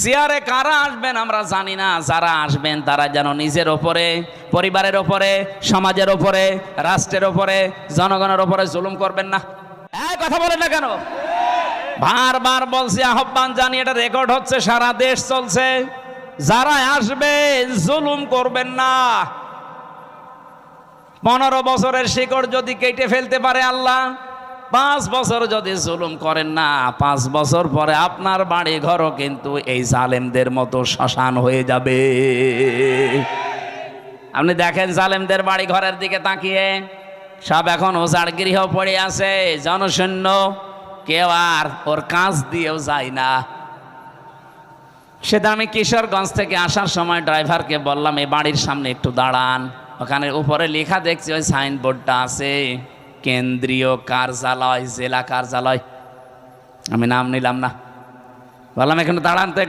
চেয়ারে কারা আসবেন আমরা জানি না, যারা আসবেন তারা যেন নিজের ওপরে, পরিবারের ওপরে, সমাজের ওপরে, রাষ্ট্রের ওপরে, জনগণের ওপরে জুলুম করবেন না। এই কথা বলেন না কেন? বারবার বলছি, আহ্বান জানি, এটা রেকর্ড হচ্ছে, সারা দেশ চলছে, যারা আসবে জুলুম করবেন না। 15 বছরের শিকড় যদি কেটে ফেলতে পারে আল্লাহ, 5 বছর যদি জুলুম করেন না, 5 বছর পরে আপনার বাড়ি ঘরও কিন্তু এই জালেমদের মতো শ্মশান হয়ে যাবে। আপনি দেখেন জালেমদের বাড়ি ঘরের দিকে তাকিয়ে, সব এখন ওজাড় গৃহ পড়ে আছে, জনশূন্য, কেউ আর ওর কাজ দিয়েও যায় না। সেটা আমি কিশোরগঞ্জ থেকে আসার সময় ড্রাইভারকে বললাম, এই বাড়ির সামনে একটু দাঁড়ান, ওখানে উপরে লেখা দেখছি, ওই সাইনবোর্ডটা আছে, কেন্দ্রীয় কার্যালয়, জেলা কার্যালয়। আমি নাম নিলাম না, বললাম এখানে দাঁড়ান তো।